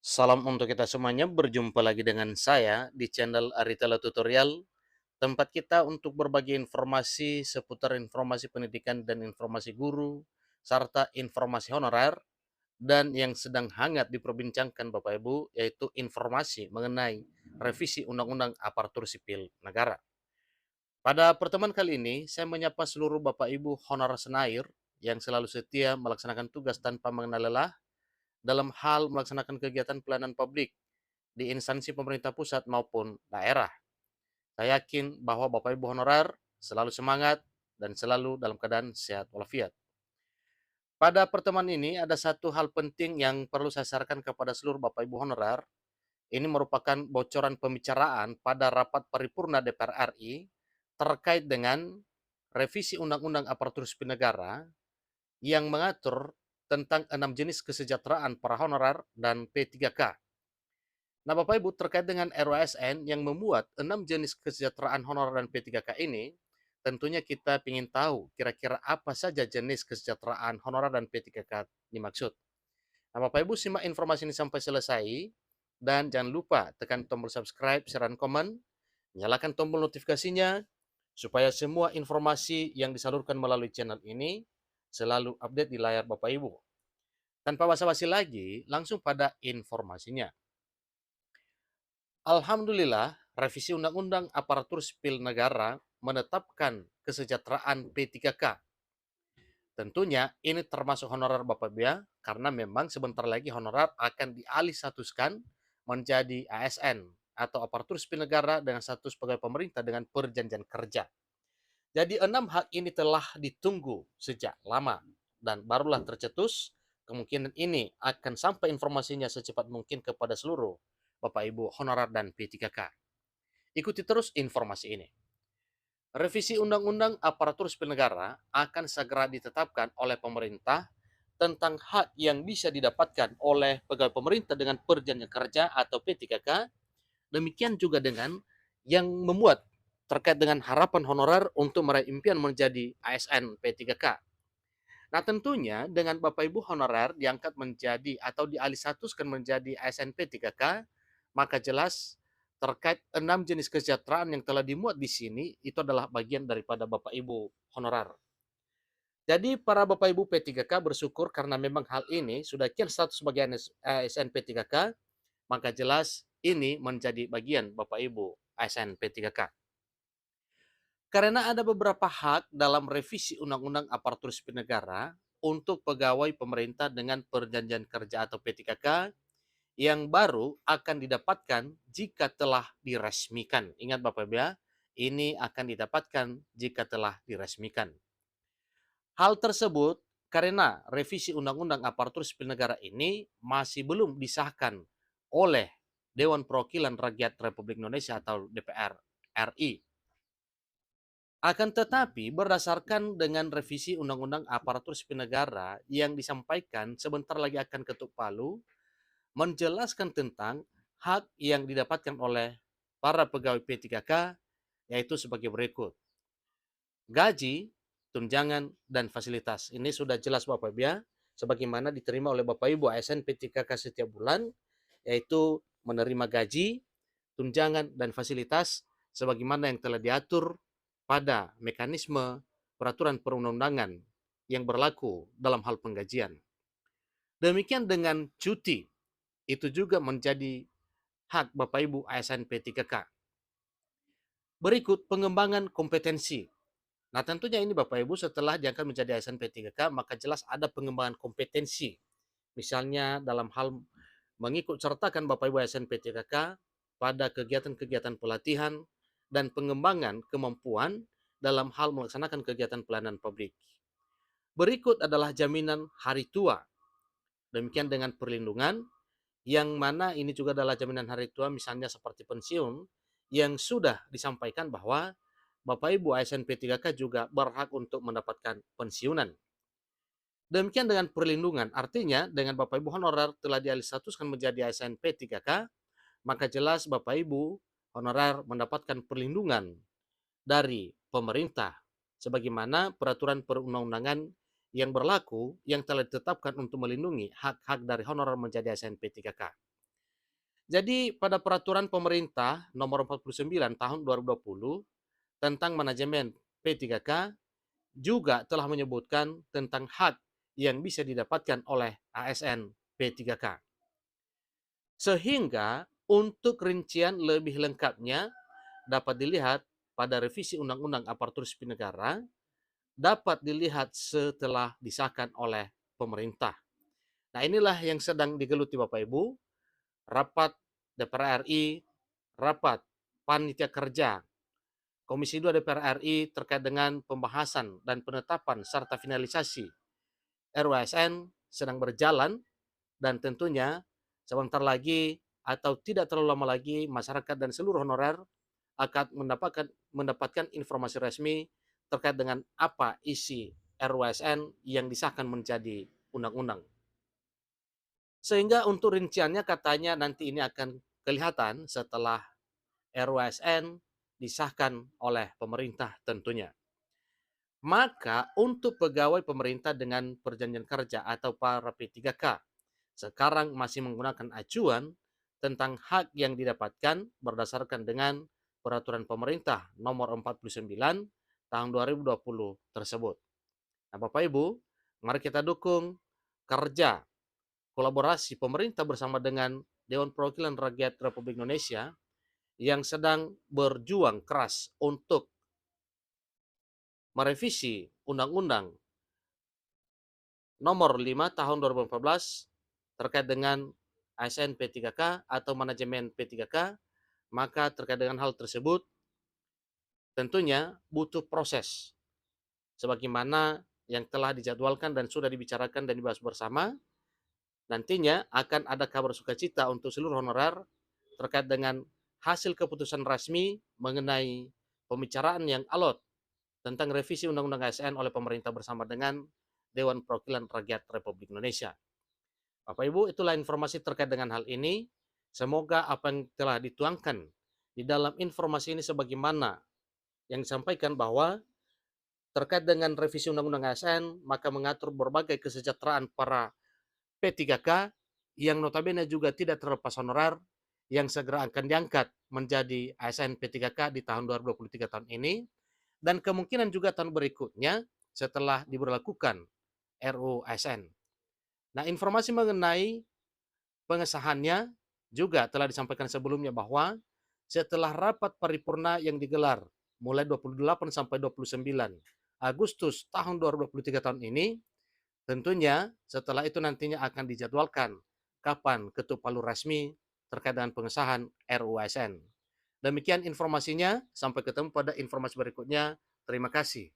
Salam untuk kita semuanya, berjumpa lagi dengan saya di channel Aritala Tutorial, tempat kita untuk berbagi informasi seputar informasi pendidikan dan informasi guru, serta informasi honorer, dan yang sedang hangat diperbincangkan Bapak Ibu, yaitu informasi mengenai revisi Undang-Undang Aparatur Sipil Negara. Pada pertemuan kali ini, saya menyapa seluruh Bapak Ibu honorer senair yang selalu setia melaksanakan tugas tanpa mengenal lelah dalam hal melaksanakan kegiatan pelayanan publik di instansi pemerintah pusat maupun daerah. Saya yakin bahwa Bapak Ibu honorer selalu semangat dan selalu dalam keadaan sehat walafiat. Pada pertemuan ini ada satu hal penting yang perlu saya sarankan kepada seluruh Bapak Ibu honorer. Ini merupakan bocoran pembicaraan pada rapat paripurna DPR RI terkait dengan revisi Undang-Undang Aparatur Sipil Negara yang mengatur tentang 6 jenis kesejahteraan para honorer dan P3K. Nah, Bapak Ibu, terkait dengan RUASN yang memuat 6 jenis kesejahteraan honorer dan P3K ini, tentunya kita ingin tahu kira-kira apa saja jenis kesejahteraan honorer dan P3K dimaksud. Nah, Bapak Ibu simak informasi ini sampai selesai, dan jangan lupa tekan tombol subscribe, share, dan komen, nyalakan tombol notifikasinya, supaya semua informasi yang disalurkan melalui channel ini selalu update di layar Bapak Ibu. Tanpa basa-basi lagi, langsung pada informasinya. Alhamdulillah, revisi Undang-Undang Aparatur Sipil Negara menetapkan kesejahteraan P3K. Tentunya ini termasuk honorer Bapak Ibu ya, karena memang sebentar lagi honorer akan dialih statuskan menjadi ASN atau aparatur sipil negara dengan status pegawai pemerintah dengan perjanjian kerja. Jadi 6 hak ini telah ditunggu sejak lama dan barulah tercetus. Kemungkinan ini akan sampai informasinya secepat mungkin kepada seluruh Bapak Ibu honorer dan P3K. Ikuti terus informasi ini. Revisi Undang-Undang Aparatur Sipil Negara akan segera ditetapkan oleh pemerintah tentang hak yang bisa didapatkan oleh pegawai pemerintah dengan perjanjian kerja atau P3K, demikian juga dengan yang memuat terkait dengan harapan honorer untuk meraih impian menjadi ASN P3K. Nah, tentunya dengan Bapak Ibu honorer diangkat menjadi atau dialih statuskan menjadi ASN P3K, maka jelas terkait 6 jenis kesejahteraan yang telah dimuat di sini itu adalah bagian daripada Bapak Ibu honorer. Jadi para Bapak Ibu P3K bersyukur karena memang hal ini sudah kian status sebagai ASN P3K, maka jelas ini menjadi bagian Bapak Ibu ASN P3K. Karena ada beberapa hak dalam revisi Undang-Undang Aparatur Sipil Negara untuk pegawai pemerintah dengan perjanjian kerja atau P3K yang baru akan didapatkan jika telah diresmikan. Ingat Bapak Ibu ya, ini akan didapatkan jika telah diresmikan. Hal tersebut karena revisi Undang-Undang Aparatur Sipil Negara ini masih belum disahkan oleh Dewan Perwakilan Rakyat Republik Indonesia atau DPR RI. Akan tetapi berdasarkan dengan revisi Undang-Undang Aparatur Sipil Negara yang disampaikan sebentar lagi akan ketuk palu, menjelaskan tentang hak yang didapatkan oleh para pegawai P3K, yaitu sebagai berikut. Gaji, tunjangan, dan fasilitas. Ini sudah jelas Bapak Ibu ya, sebagaimana diterima oleh Bapak Ibu ASN P3K setiap bulan, yaitu menerima gaji, tunjangan, dan fasilitas sebagaimana yang telah diatur pada mekanisme peraturan perundang-undangan yang berlaku dalam hal penggajian. Demikian dengan cuti, itu juga menjadi hak Bapak Ibu ASN P3K. Berikut pengembangan kompetensi. Nah, tentunya ini Bapak Ibu setelah diangkat menjadi ASN P3K, maka jelas ada pengembangan kompetensi. Misalnya dalam hal mengikut sertakan Bapak Ibu ASN P3K pada kegiatan-kegiatan pelatihan dan pengembangan kemampuan dalam hal melaksanakan kegiatan pelayanan publik. Berikut adalah jaminan hari tua. Demikian dengan perlindungan, yang mana ini juga adalah jaminan hari tua misalnya seperti pensiun, yang sudah disampaikan bahwa Bapak Ibu ASN P3K juga berhak untuk mendapatkan pensiunan. Demikian dengan perlindungan, artinya dengan Bapak Ibu honorer telah dialih statuskan menjadi ASN P3K, maka jelas Bapak Ibu honorer mendapatkan perlindungan dari pemerintah sebagaimana peraturan perundang-undangan yang berlaku yang telah ditetapkan untuk melindungi hak-hak dari honorer menjadi ASN P3K. Jadi pada peraturan pemerintah nomor 49 tahun 2020 tentang manajemen P3K juga telah menyebutkan tentang hak yang bisa didapatkan oleh ASN P3K. Sehingga untuk rincian lebih lengkapnya dapat dilihat pada revisi Undang-Undang Aparatur Sipil Negara dapat dilihat setelah disahkan oleh pemerintah. Nah, inilah yang sedang digeluti Bapak Ibu, rapat DPR RI, rapat panitia kerja Komisi 2 DPR RI terkait dengan pembahasan dan penetapan serta finalisasi RUASN sedang berjalan, dan tentunya sebentar lagi atau tidak terlalu lama lagi masyarakat dan seluruh honorer akan mendapatkan informasi resmi terkait dengan apa isi RUASN yang disahkan menjadi undang-undang. Sehingga untuk rinciannya katanya nanti ini akan kelihatan setelah RUASN disahkan oleh pemerintah tentunya. Maka untuk pegawai pemerintah dengan perjanjian kerja atau para P3K sekarang masih menggunakan acuan tentang hak yang didapatkan berdasarkan dengan peraturan pemerintah nomor 49 tahun 2020 tersebut. Nah, Bapak Ibu, mari kita dukung kerja kolaborasi pemerintah bersama dengan Dewan Perwakilan Rakyat Republik Indonesia yang sedang berjuang keras untuk merevisi Undang-Undang nomor 5 tahun 2014 terkait dengan ASN P3K atau manajemen P3K, maka terkait dengan hal tersebut tentunya butuh proses sebagaimana yang telah dijadwalkan dan sudah dibicarakan dan dibahas bersama. Nantinya akan ada kabar sukacita untuk seluruh honorer terkait dengan hasil keputusan resmi mengenai pembicaraan yang alot tentang revisi Undang-Undang ASN oleh pemerintah bersama dengan Dewan Perwakilan Rakyat Republik Indonesia. Bapak Ibu, itulah informasi terkait dengan hal ini. Semoga apa yang telah dituangkan di dalam informasi ini sebagaimana yang disampaikan bahwa terkait dengan revisi Undang-Undang ASN, maka mengatur berbagai kesejahteraan para P3K yang notabene juga tidak terlepas honorer yang segera akan diangkat menjadi ASN P3K di tahun 2023 tahun ini, dan kemungkinan juga tahun berikutnya setelah diberlakukan RUU ASN. Nah, informasi mengenai pengesahannya juga telah disampaikan sebelumnya bahwa setelah rapat paripurna yang digelar mulai 28 sampai 29 Agustus tahun 2023 tahun ini, tentunya setelah itu nantinya akan dijadwalkan kapan ketuk palu resmi terkait dengan pengesahan RUU ASN. Demikian informasinya, sampai ketemu pada informasi berikutnya. Terima kasih.